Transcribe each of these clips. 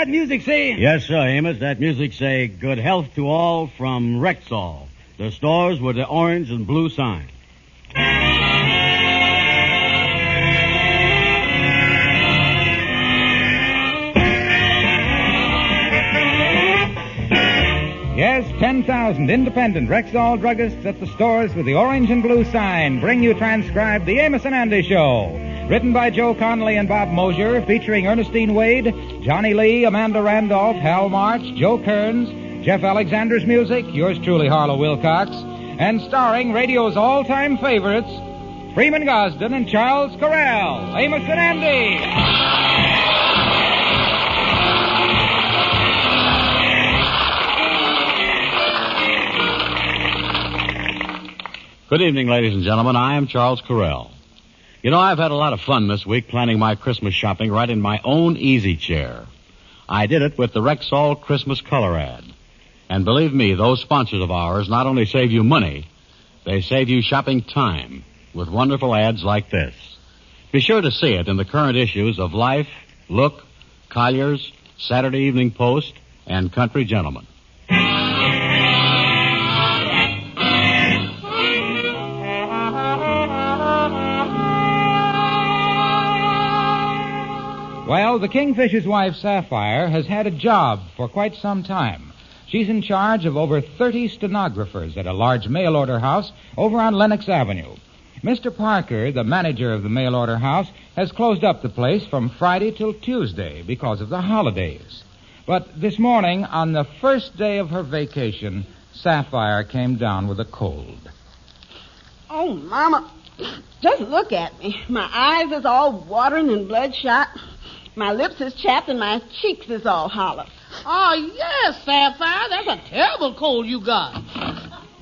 that music say? Yes, sir, Amos. That music say, good health to all from Rexall. The stores with the orange and blue sign. Yes, 10,000 independent Rexall druggists at the stores with the orange and blue sign bring you transcribed The Amos and Andy Show. Written by Joe Connolly and Bob Mosier, featuring Ernestine Wade, Johnny Lee, Amanda Randolph, Hal March, Joe Kearns, Jeff Alexander's music, yours truly, Harlow Wilcox, and starring radio's all-time favorites, Freeman Gosden and Charles Correll. Amos and Andy. Good evening, ladies and gentlemen. I am Charles Correll. You know, I've had a lot of fun this week planning my Christmas shopping right in my own easy chair. I did it with the Rexall Christmas color ad. And believe me, those sponsors of ours not only save you money, they save you shopping time with wonderful ads like this. Be sure to see it in the current issues of Life, Look, Collier's, Saturday Evening Post, and Country Gentleman. Well, the Kingfisher's wife, Sapphire, has had a job for quite some time. She's in charge of over 30 stenographers at a large mail-order house over on Lenox Avenue. Mr. Parker, the manager of the mail-order house, has closed up the place from Friday till Tuesday because of the holidays. But this morning, on the first day of her vacation, Sapphire came down with a cold. Oh, Mama, just look at me. My eyes is all watering and bloodshot. My lips is chapped and my cheeks is all hollow. Oh, yes, Sapphire. That's a terrible cold you got.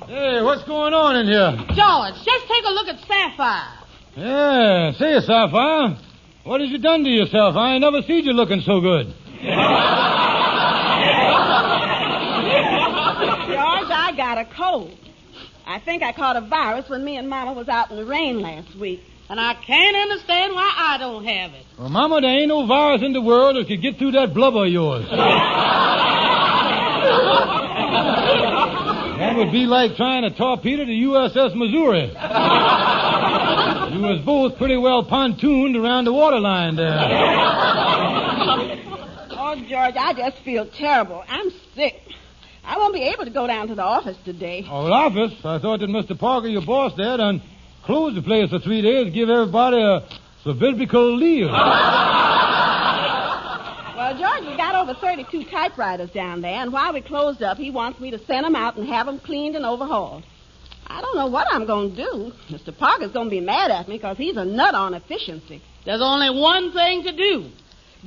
Hey, what's going on in here? George, just take a look at Sapphire. Yeah, say, Sapphire, what have you done to yourself? I ain't never seen you looking so good. George, I got a cold. I think I caught a virus when me and Mama was out in the rain last week. And I can't understand why I don't have it. Well, Mama, there ain't no virus in the world that could get through that blubber of yours. That would be like trying to torpedo the USS Missouri. You was both pretty well pontooned around the waterline there. Oh, George, I just feel terrible. I'm sick. I won't be able to go down to the office today. Oh, the office? I thought that Mr. Parker, your boss there, done closed the place for 3 days, give everybody a sabbatical leave. Well, George, we got over 32 typewriters down there, and while we closed up, he wants me to send them out and have them cleaned and overhauled. I don't know what I'm going to do. Mr. Parker's going to be mad at me because he's a nut on efficiency. There's only one thing to do.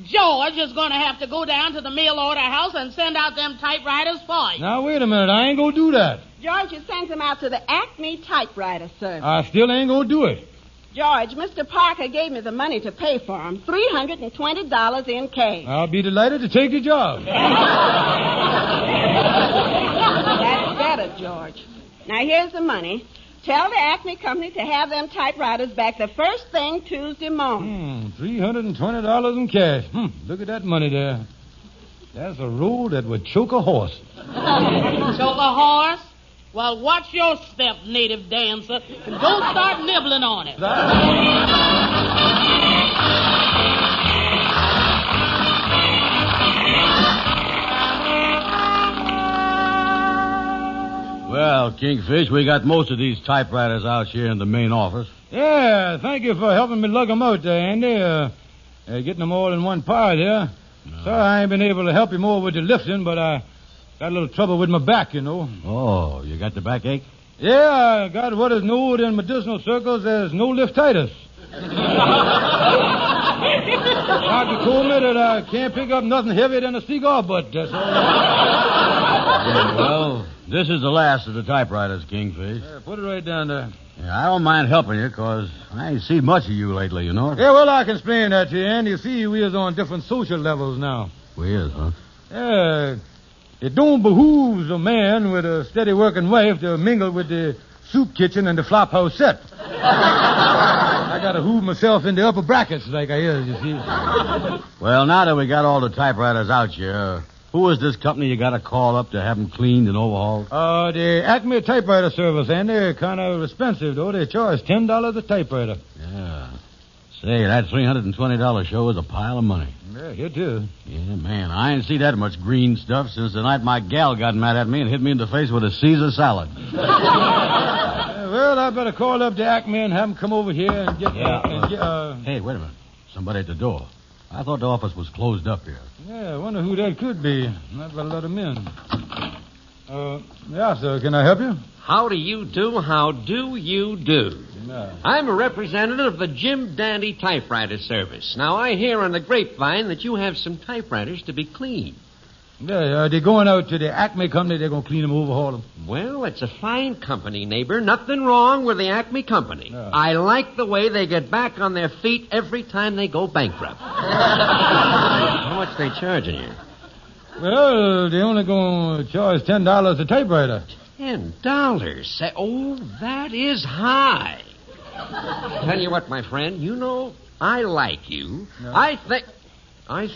George is going to have to go down to the mail order house and send out them typewriters for you. Now, wait a minute. I ain't going to do that. George, you sent them out to the Acme typewriter service. I still ain't going to do it. George, Mr. Parker gave me the money to pay for them. $320 in cash. I'll be delighted to take the job. That's better, George. Now, here's the money. Tell the Acme company to have them typewriters back the first thing Tuesday morning. $320 in cash. Look at that money there. That's a roll that would choke a horse. Choke a horse? Well, watch your step, native dancer, and don't start nibbling on it. Well, Kingfish, we got most of these typewriters out here in the main office. Yeah, thank you for helping me lug them out there, Andy. Getting them all in one pile here. No. Sorry I ain't been able to help you more with the lifting, but I got a little trouble with my back, you know. Oh, you got the backache? Yeah, I got what is known in medicinal circles as no-liftitis. Doctor told me that I can't pick up nothing heavier than a cigar butt, that's all. Yeah, well, this is the last of the typewriters, Kingfish. Yeah, put it right down there. Yeah, I don't mind helping you, because I ain't seen much of you lately, you know. Yeah, well, I can explain that to you, and you see, we is on different social levels now. We is, huh? Yeah, it don't behoove a man with a steady working wife to mingle with the soup kitchen and the flop house set. I got to hoove myself in the upper brackets like I is, you see. Well, now that we got all the typewriters out here, who is this company you got to call up to have them cleaned and overhauled? The Acme Typewriter Service, and they're kind of expensive, though. They charge $10 a typewriter. Yeah. Say, that $320 show is a pile of money. Yeah, here too. Yeah, man, I ain't seen that much green stuff since the night my gal got mad at me and hit me in the face with a Caesar salad. Well, I better call up the Acme and have them come over here and get... Hey, wait a minute. Somebody at the door. I thought the office was closed up here. Yeah, I wonder who that could be. I better let him in. Yeah, sir, can I help you? How do you do? How do you do? Yeah. I'm a representative of the Jim Dandy Typewriter Service. Now, I hear on the grapevine that you have some typewriters to be cleaned. Yeah, they're going out to the Acme company. They're going to clean them, overhaul them. Well, it's a fine company, neighbor. Nothing wrong with the Acme company. Yeah. I like the way they get back on their feet every time they go bankrupt. How much they charging you? Well, they're only going to charge $10 a typewriter. $10? Oh, that is high. Tell you what, my friend, you know, I like you. No. I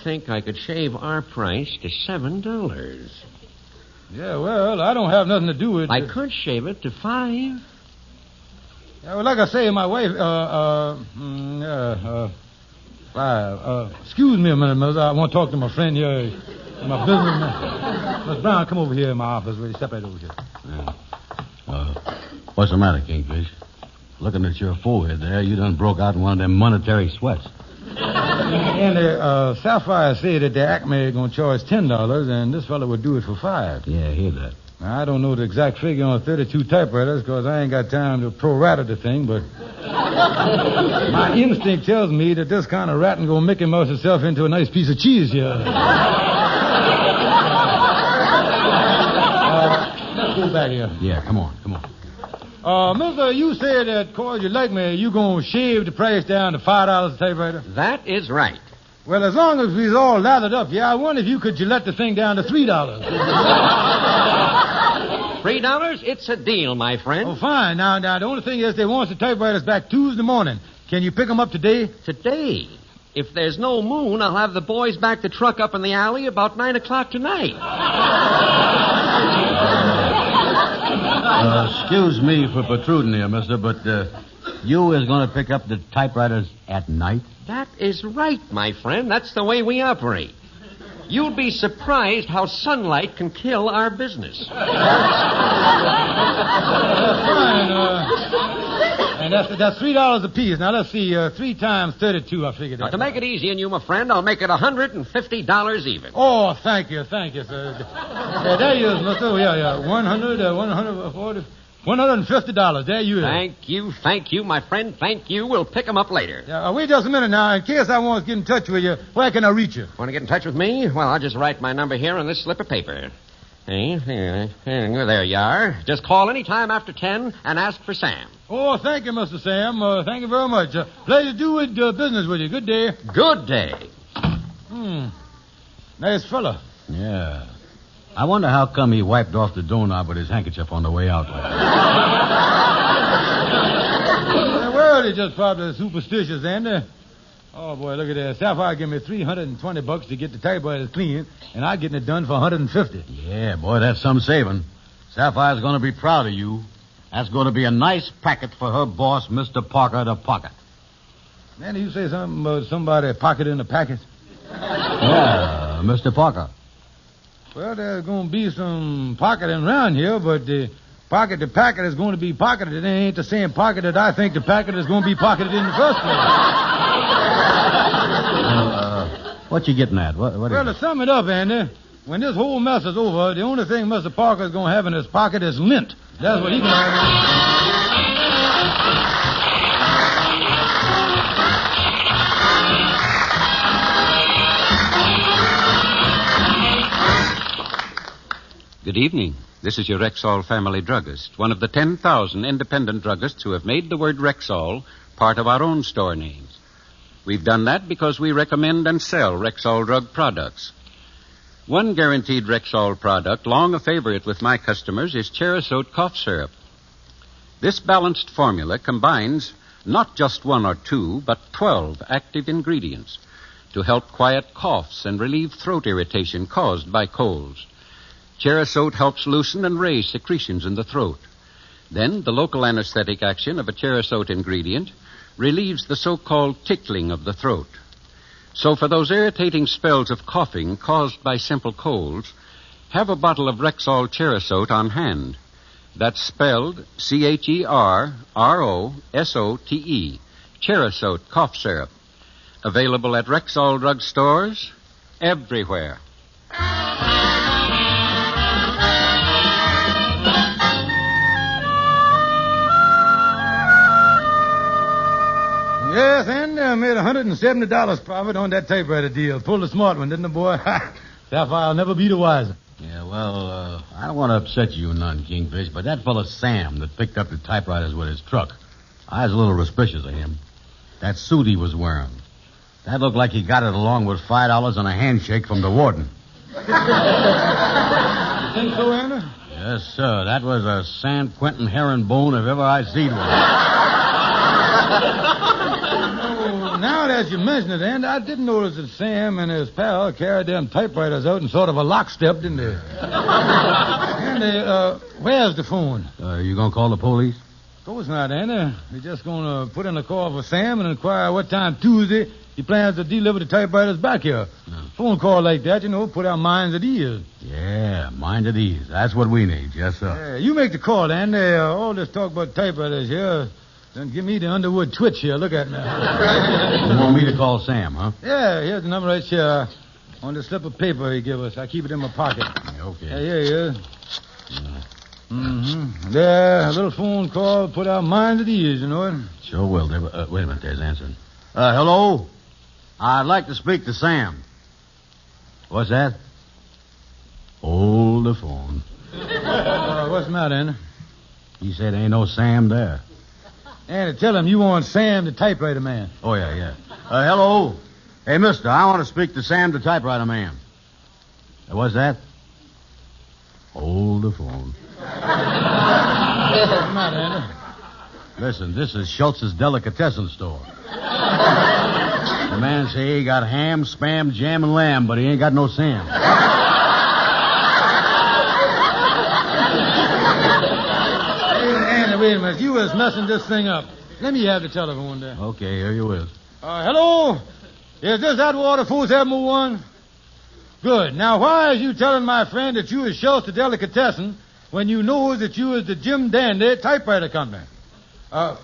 think I could shave our price to $7. Yeah, well, I don't have nothing to do with it. I could shave it to $5. Yeah, well, like I say, my wife, excuse me a minute, Miss. I want to talk to my friend here, my businessman. Miss Brown, come over here in my office. Will you step right over here? Yeah. What's the matter, Kingfish? Looking at your forehead there, you done broke out in one of them monetary sweats. And Sapphire said that the Acme is going to charge $10, and this fellow would do it for $5. Yeah, I hear that. Now, I don't know the exact figure on 32 typewriters because I ain't got time to pro-rata the thing, but my instinct tells me that this kind of ratting going to make him mouse himself into a nice piece of cheese here. Let's go back here. Yeah, come on. Mister, you said that, cause you like me, you going to shave the price down to $5 a typewriter? That is right. Well, as long as we's all lathered up, yeah, I wonder if you could Gillette the thing down to $3. $3? It's a deal, my friend. Oh, fine. Now, the only thing is they want the typewriters back Tuesday morning. Can you pick them up today? Today? If there's no moon, I'll have the boys back the truck up in the alley about 9 o'clock tonight. Excuse me for protruding here, mister, but you is going to pick up the typewriters at night? That is right, my friend. That's the way we operate. You'll be surprised how sunlight can kill our business. Fine. And that's $3 a piece. Now, let's see. 3 times 32, I figured Now, that. to make it easy on you, my friend, I'll make it $150 even. Oh, thank you, sir. Yeah, there you is, mister. Yeah. $150. There you is. Thank you, my friend. Thank you. We'll pick them up later. Yeah, wait just a minute now. In case I want to get in touch with you, where can I reach you? Want to get in touch with me? Well, I'll just write my number here on this slip of paper. Hey, there you are. Just call any time after 10 and ask for Sam. Oh, thank you, Mr. Sam. Thank you very much. Pleasure to do business with you. Good day. Good day. Nice fella. Yeah. I wonder how come he wiped off the doorknob with his handkerchief on the way out. Well, they're just probably superstitious, Andy. Oh, boy, look at that. Sapphire gave me $320 to get the typewriters clean, and I'm getting it done for $150. Yeah, boy, that's some saving. Sapphire's going to be proud of you. That's going to be a nice packet for her boss, Mr. Parker, to pocket. Andy, you say something about somebody pocketing the packet? Yeah, Mr. Parker. Well, there's going to be some pocketing around here, but the packet is going to be pocketed. It ain't the same pocket that I think the packet is going to be pocketed in the first place. What you getting at? What well, to sum it up, Andy, when this whole mess is over, the only thing Mr. Parker is going to have in his pocket is lint. That's what he can have. Good evening. This is your Rexall family druggist, one of the 10,000 independent druggists who have made the word Rexall part of our own store names. We've done that because we recommend and sell Rexall drug products. One guaranteed Rexall product, long a favorite with my customers, is Cherascote cough syrup. This balanced formula combines Not just one or two, but 12 active ingredients to help quiet coughs and relieve throat irritation caused by colds. Cherisot helps loosen and raise secretions in the throat. Then the local anesthetic action of a Cherisot ingredient relieves the so-called tickling of the throat. So for those irritating spells of coughing caused by simple colds, have a bottle of Rexall Cherisot on hand. That's spelled Cherrosote, Cherisot cough syrup. Available at Rexall drug stores everywhere. Yes, and made $170 profit on that typewriter deal. Pulled a smart one, didn't the boy? Sapphire will never be the wiser. Yeah, well, I don't want to upset you none, Kingfish, but that fella Sam that picked up the typewriters with his truck, I was a little suspicious of him. That suit he was wearing, that looked like he got it along with $5 and a handshake from the warden. You think so, Andy? Yes, sir. That was a San Quentin herringbone if ever I seen one. Now that you mention it, Andy, I did notice that Sam and his pal carried them typewriters out in sort of a lockstep, didn't they? Andy, where's the phone? You gonna call the police? Of course not, Andy. We're just going to put in a call for Sam and inquire what time Tuesday he plans to deliver the typewriters back here. No. Phone call like that, put our minds at ease. Yeah, mind at ease. That's what we need. Yes, sir. Yeah, you make the call, Andy. All this talk about typewriters here, then give me the Underwood twitch here. Look at me. You want me to call Sam, huh? Yeah, here's the number right here on the slip of paper he gave us. I keep it in my pocket. Okay. Yeah, here he is. There, a little phone call, put our minds at ease, you know it. Sure will. Wait a minute, there's answering. Hello? I'd like to speak to Sam. What's that? Hold the phone. What's the matter, Andy? He said ain't no Sam there. Andy, tell him you want Sam, the typewriter man. Oh, yeah. Hello? Hey, mister, I want to speak to Sam, the typewriter man. What's that? Hold the phone. What's the matter, Andy? Listen, this is Schultz's delicatessen store. The man say he got ham, spam, jam, and lamb, but he ain't got no Sam. Andy, wait a minute. You was messing this thing up. Let me have the telephone there. Okay, here you is. Hello? Is this Atwater 471? Good. Now, why is you telling my friend that you is Schultz the delicatessen when you knows that you is the Jim Dandy typewriter company? Hold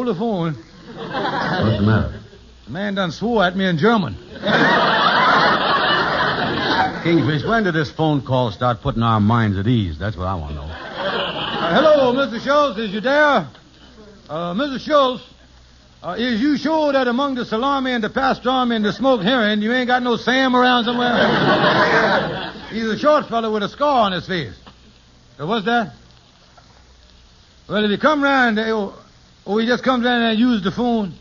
the phone. What's the matter? The man done swore at me in German. Kingfish, when did this phone call start putting our minds at ease? That's what I want to know. Hello, Mr. Schultz. Is you there? Mr. Schultz, is you sure that among the salami and the pastrami and the smoked herring, you ain't got no Sam around somewhere? He's a short fellow with a scar on his face. What's that? Well, if he come round, he just comes round and used the phone.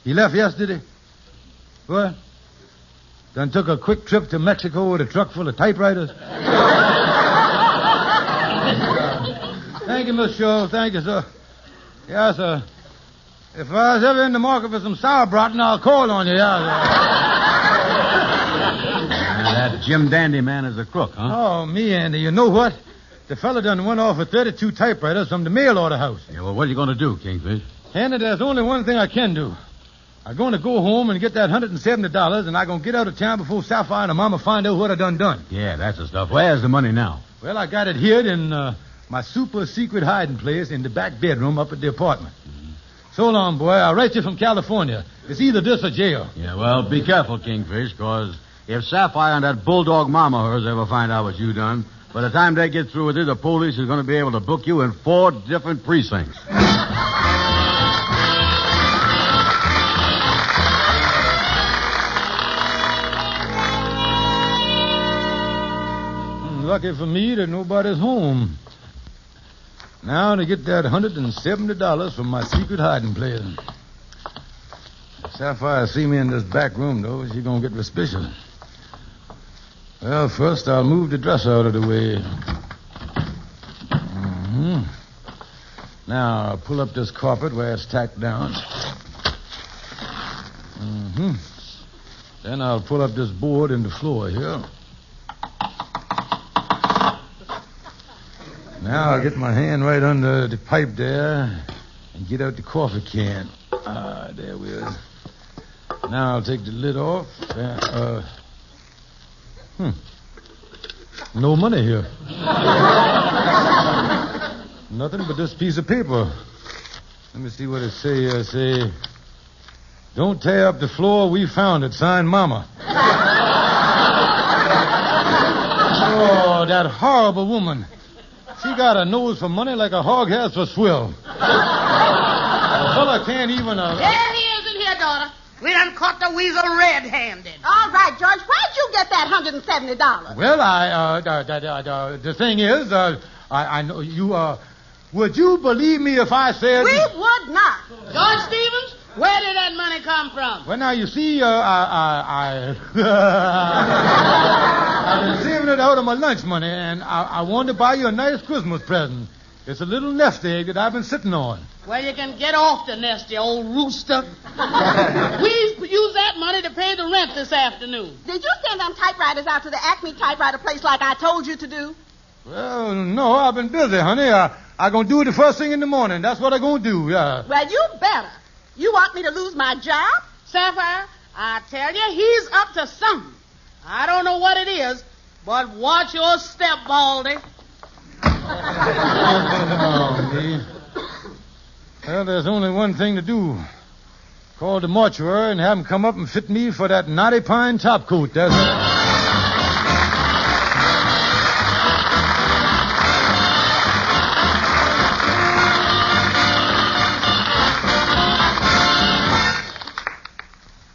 He left yesterday. What? Then took a quick trip to Mexico with a truck full of typewriters. Thank you, Mr. Schultz. Thank you, sir. Yeah, sir. If I was ever in the market for some sauerbraten, I'll call on you, yeah, That Jim Dandy man is a crook, huh? Oh, me, Andy. You know what? The fella done went off with 32 typewriters from the mail order house. Yeah, well, what are you going to do, Kingfish? Andy, there's only one thing I can do. I'm going to go home and get that $170, and I'm going to get out of town before Sapphire and her mama find out what I done. Yeah, that's the stuff. Where's the money now? Well, I got it hid in my super secret hiding place in the back bedroom up at the apartment. Mm-hmm. So long, boy. I'll write you from California. It's either this or jail. Yeah, well, be careful, Kingfish, because if Sapphire and that bulldog mama of hers ever find out what you done, by the time they get through with it, the police is going to be able to book you in 4 different precincts. Lucky for me that nobody's home. Now to get that $170 from my secret hiding place. Sapphire see me in this back room, though, she's going to get suspicious. Well, first I'll move the dresser out of the way. Mm-hmm. Now, pull up this carpet where it's tacked down. Mm-hmm. Then I'll pull up this board in the floor here. Now I'll get my hand right under the pipe there and get out the coffee can. There we are. Now I'll take the lid off. No money here. Nothing but this piece of paper. Let me see what it say. Say, don't tear up the floor. We found it. Signed, Mama. Oh, that horrible woman. She got a nose for money like a hog has for swill. A fella can't even... There he is in here, daughter. We done caught the weasel red-handed. All right, George, where'd you get that $170? Well, the thing is, I know you, would you believe me if I said... We would not. George Stevens, where did that money come from? Well, now, you see, I've been saving it out of my lunch money, and I wanted to buy you a nice Christmas present. It's a little nest egg that I've been sitting on. Well, you can get off the nest, you old rooster. We used that money to pay the rent this afternoon. Did you send them typewriters out to the Acme typewriter place like I told you to do? Well, no, I've been busy, honey. I'm going to do it the first thing in the morning. That's what I'm going to do, yeah. Well, you better. You want me to lose my job? Sapphire, I tell you, he's up to something. I don't know what it is, but watch your step, Baldy. Oh, me. Well, there's only one thing to do. Call the mortuary and have them come up and fit me for that knotty pine top coat. That's it.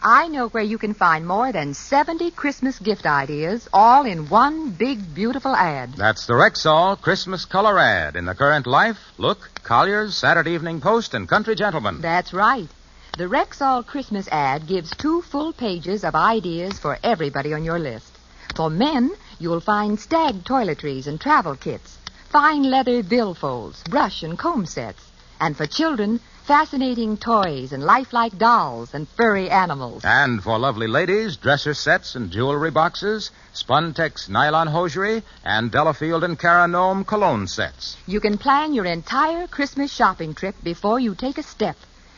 I know where you can find more than 70 Christmas gift ideas, all in one big, beautiful ad. That's the Rexall Christmas color ad in the Current Life, Look, Collier's, Saturday Evening Post, and Country Gentleman. That's right. The Rexall Christmas ad gives 2 full pages of ideas for everybody on your list. For men, you'll find stag toiletries and travel kits, fine leather billfolds, brush and comb sets. And for children, fascinating toys and lifelike dolls and furry animals. And for lovely ladies, dresser sets and jewelry boxes, Spuntex nylon hosiery, and Delafield and Caranome cologne sets. You can plan your entire Christmas shopping trip before you take a step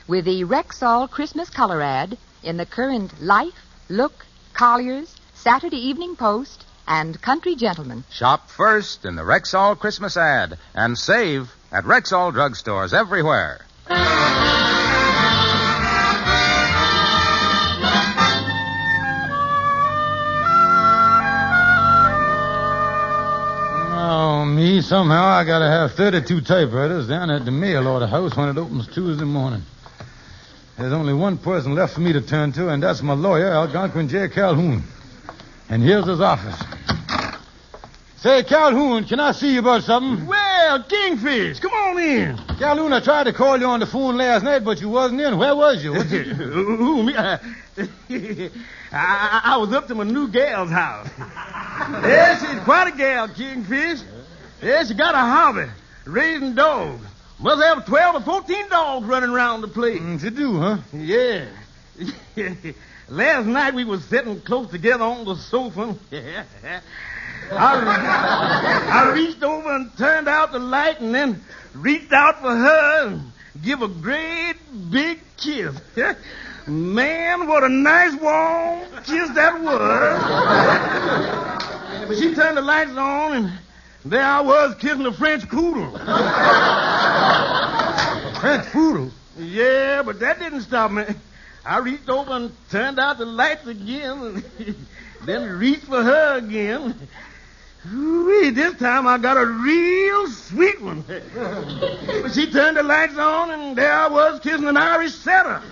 with the Rexall Christmas color ad in the Current Life, Look, Collier's, Saturday Evening Post, and Country Gentleman. Shop first in the Rexall Christmas ad and save at Rexall drugstores everywhere. Oh, me, somehow I gotta have 32 typewriters down at the mail order house when it opens Tuesday morning. There's only one person left for me to turn to, and that's my lawyer, Algonquin J. Calhoun. And here's his office. Say, Calhoun, can I see you about something? Well, Kingfish, come on in. Calhoun, I tried to call you on the phone last night, but you wasn't in. Where was you? Ooh, me, I was up to my new gal's house. Yeah, she's quite a gal, Kingfish. Yeah, she got a hobby, raising dogs. Must have 12 or 14 dogs running around the place. She do, huh? Yeah. Last night we was sitting close together on the sofa. I reached over and turned out the light and then reached out for her and give a great big kiss. Man, what a nice warm kiss that was. But she turned the lights on and there I was kissing a French poodle. French poodle? Yeah, but that didn't stop me. I reached over and turned out the lights again and then reached for her again. Ooh, this time I got a real sweet one. But she turned the lights on, and there I was kissing an Irish setter.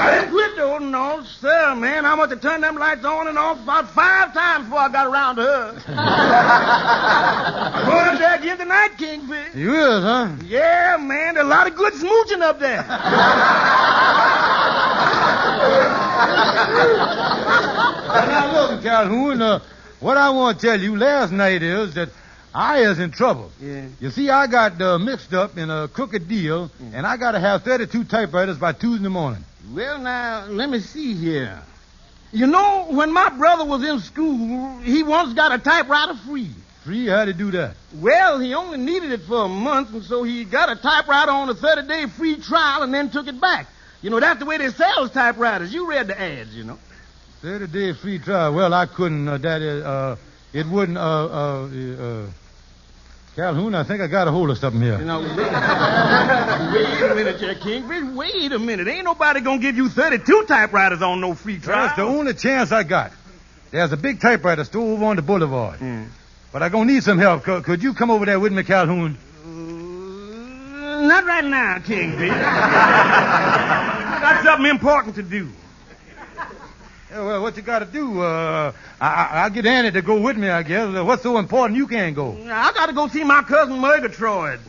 I didn't quit, though. No, sir, man. I must have turned them lights on and off about 5 times before I got around to her. I'm going up there again tonight, Kingfish. You is, huh? Yeah, man. There's a lot of good smooching up there. Now, look, Calhoun, what I want to tell you last night is that I is in trouble. Yeah. You see, I got mixed up in a crooked deal, and I got to have 32 typewriters by Tuesday morning. Well, now, let me see here. You know, when my brother was in school, he once got a typewriter free. Free? How'd he do that? Well, he only needed it for a month, and so he got a typewriter on a 30-day free trial and then took it back. You know, that's the way they sell typewriters. You read the ads, you know. 30-day free trial. Well, I couldn't, it wouldn't, Calhoun, I think I got a hold of something here. You know, wait a minute, there, Kingfish. Wait a minute. Ain't nobody gonna give you 32 typewriters on no free trial. That's the only chance I got. There's a big typewriter store over on the boulevard. But I'm gonna need some help. Could you come over there with me, Calhoun? Not right now, Kingfish. I got something important to do. Yeah, well, what you got to do? I'll get Annie to go with me, I guess. What's so important you can't go? I got to go see my cousin Murgatroyd.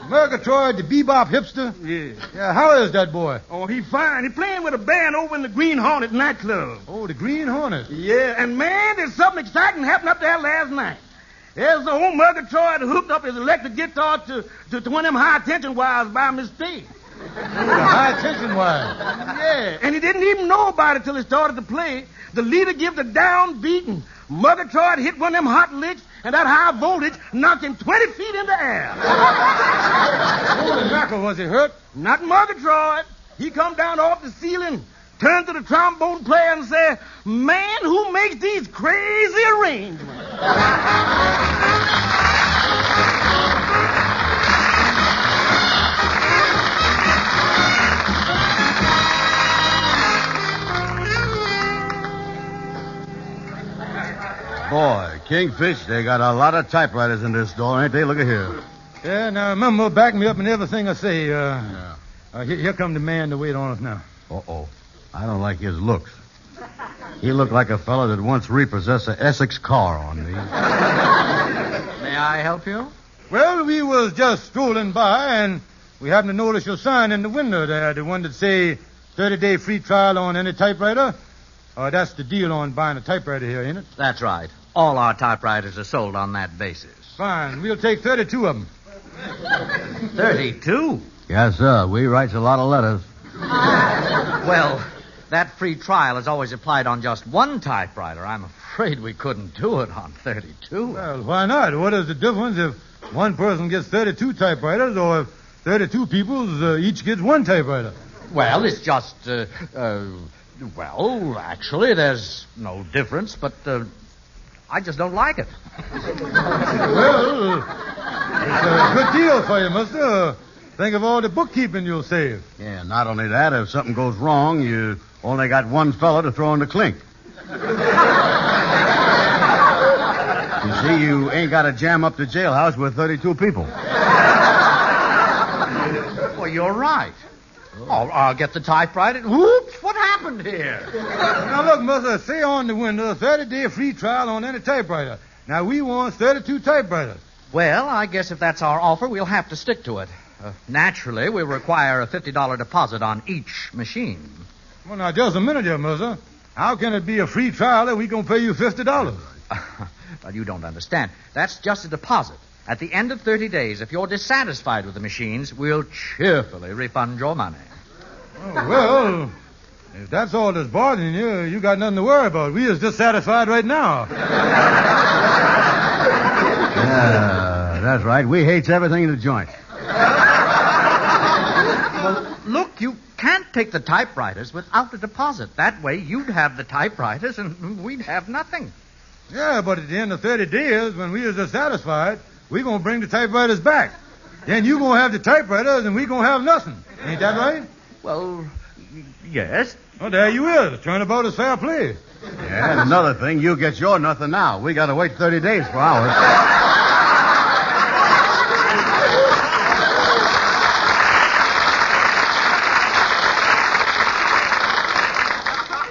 Murgatroyd, the bebop hipster? Yeah. Yeah, how is that boy? Oh, he's fine. He's playing with a band over in the Green Hornet nightclub. Oh, the Green Hornet? Yeah, and man, there's something exciting happened up there last night. There's the old Murgatroyd hooked up his electric guitar to one of them high-tension wires by mistake. High-tension wire? Yeah, and he didn't even know about it till he started to play. The leader gave the downbeat, and Murgatroyd hit one of them hot licks, and that high voltage knocked him 20 feet in the air. Holy mackerel, was he hurt? Not Murgatroyd. He come down off the ceiling, turned to the trombone player and said, "Man, who makes these crazy arrangements?" Boy, Kingfish, they got a lot of typewriters in this store, ain't they? Look at here. Yeah, now remember, back me up in everything I say. Here come the man to wait on us now. Uh-oh. I don't like his looks. He looked like a fellow that once repossessed an Essex car on me. May I help you? Well, we was just strolling by, and we happened to notice your sign in the window there, the one that say 30-day free trial on any typewriter. That's the deal on buying a typewriter here, ain't it? That's right. All our typewriters are sold on that basis. Fine. We'll take 32 of them. 32? Yes, sir. We writes a lot of letters. Well, that free trial is always applied on just one typewriter. I'm afraid we couldn't do it on 32. Well, why not? What is the difference if one person gets 32 typewriters or if 32 people each gets one typewriter? Well, it's just, well, actually, there's no difference, but I just don't like it. Well, it's a good deal for you, mister. Think of all the bookkeeping you'll save. Yeah, not only that, if something goes wrong, you only got one fellow to throw in the clink. You see, you ain't got to jam up the jailhouse with 32 people. Well, you're right. Oh, I'll get the typewriter. Whoops, what happened here? Now, look, mister, say on the window, 30-day free trial on any typewriter. Now, we want 32 typewriters. Well, I guess if that's our offer, we'll have to stick to it. Naturally, we require a $50 deposit on each machine. Well, now, just a minute here, mister. How can it be a free trial if we gonna pay you $50? Well, you don't understand. That's just a deposit. At the end of 30 days, if you're dissatisfied with the machines, we'll cheerfully refund your money. Oh, well, if that's all that's bothering you, you got nothing to worry about. We is dissatisfied right now. Yeah, that's right. We hates everything in the joint. Well, look, you can't take the typewriters without a deposit. That way, you'd have the typewriters and we'd have nothing. Yeah, but at the end of 30 days, when we is dissatisfied, we're going to bring the typewriters back. Then you going to have the typewriters and we going to have nothing. Ain't that right? Well, yes. Well, there you is. Turnabout is fair play. Yeah, and another thing, you get your nothing now. We got to wait 30 days for ours.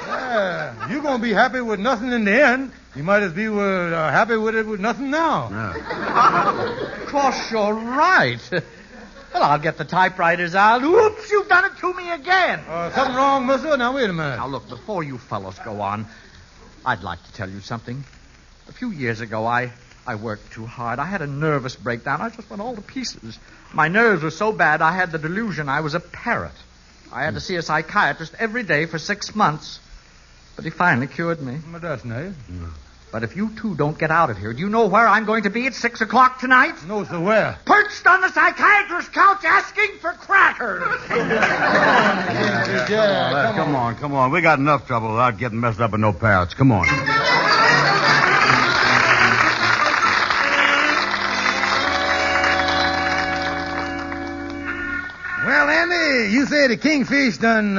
Yeah, you're going to be happy with nothing in the end. You might as well be happy with it with nothing now. Yeah. Of course, you're right. Well, I'll get the typewriters out. Oops, you've done it to me again. Something wrong, mister? Now, wait a minute. Now, look, before you fellows go on, I'd like to tell you something. A few years ago, I I worked too hard. I had a nervous breakdown. I just went all to pieces. My nerves were so bad I had the delusion I was a parrot. I had to see a psychiatrist every day for 6 months. But he finally cured me. Well, that's nice. But if you two don't get out of here, do you know where I'm going to be at 6 o'clock tonight? No, sir, where? Perched on the psychiatrist's couch asking for crackers. Come on. We got enough trouble without getting messed up with no parrots. Come on. Well, Andy, you say the Kingfish done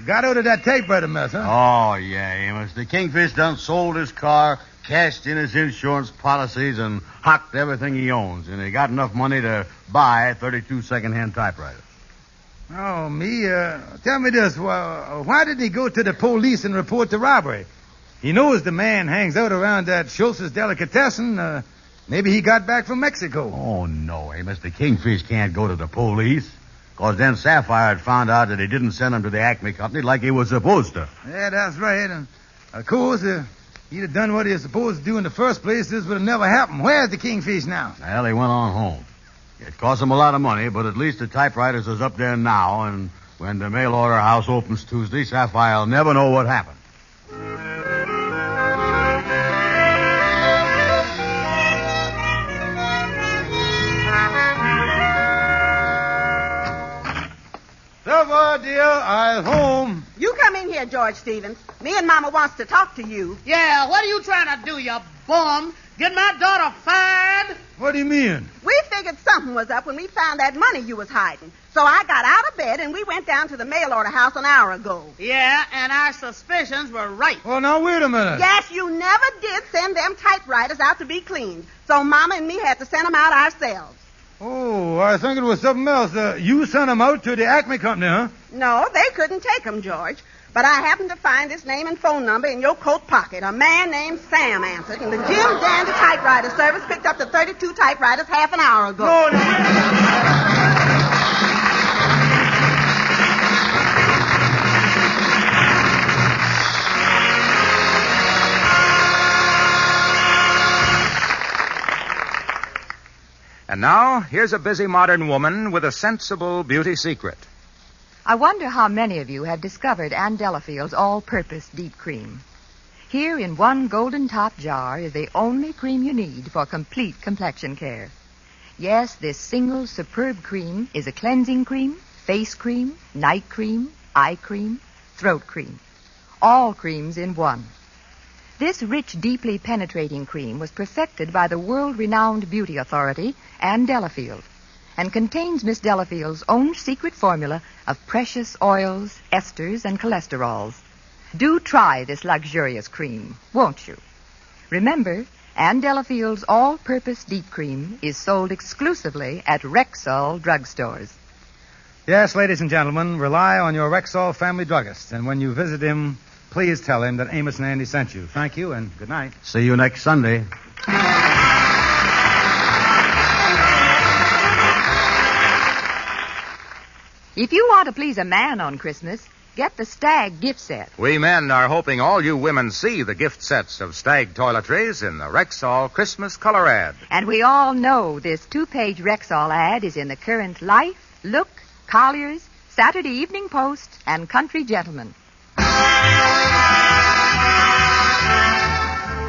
got out of that typewriter mess, huh? Oh, yeah, Amos. The Kingfish done sold his car, cashed in his insurance policies, and hocked everything he owns. And he got enough money to buy 32 second-hand typewriters. Oh, me, tell me this. Why didn't he go to the police and report the robbery? He knows the man hangs out around that Schultz's delicatessen. Maybe he got back from Mexico. Oh, no, Amos. The Kingfish can't go to the police. Because then Sapphire had found out that he didn't send him to the Acme Company like he was supposed to. Yeah, that's right. And, of course, he'd have done what he was supposed to do in the first place. This would have never happened. Where's the Kingfish now? Well, he went on home. It cost him a lot of money, but at least the typewriters is up there now, and when the mail order house opens Tuesday, Sapphire will never know what happened. Sapphire, dear, I'm home. You come in here, George Stevens. Me and Mama wants to talk to you. Yeah, what are you trying to do, you bum? Get my daughter fired? What do you mean? We figured something was up when we found that money you was hiding. So I got out of bed and we went down to the mail order house an hour ago. Yeah, and our suspicions were right. Well, now, wait a minute. Yes, you never did send them typewriters out to be cleaned. So Mama and me had to send them out ourselves. Oh, I think it was something else. You sent them out to the Acme Company, huh? No, they couldn't take them, George. But I happened to find this name and phone number in your coat pocket. A man named Sam answered, and the Jim Dandy typewriter service picked up the 32 typewriters half an hour ago. No. And now, here's a busy modern woman with a sensible beauty secret. I wonder how many of you have discovered Ann Delafield's all-purpose deep cream. Here in one golden top jar is the only cream you need for complete complexion care. Yes, this single superb cream is a cleansing cream, face cream, night cream, eye cream, throat cream. All creams in one. This rich, deeply penetrating cream was perfected by the world-renowned beauty authority, Ann Delafield, and contains Miss Delafield's own secret formula of precious oils, esters, and cholesterols. Do try this luxurious cream, won't you? Remember, Ann Delafield's all-purpose deep cream is sold exclusively at Rexall drugstores. Yes, ladies and gentlemen, rely on your Rexall family druggist, and when you visit him, please tell him that Amos and Andy sent you. Thank you, and good night. See you next Sunday. If you want to please a man on Christmas, get the Stag gift set. We men are hoping all you women see the gift sets of Stag toiletries in the Rexall Christmas color ad. And we all know this 2-page Rexall ad is in the current Life, Look, Collier's, Saturday Evening Post, and Country Gentleman.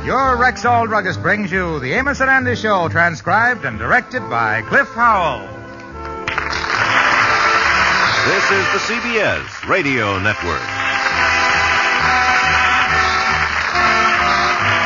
Your Rexall druggist brings you the Amos and Andy Show, transcribed and directed by Cliff Howell. This is the CBS Radio Network.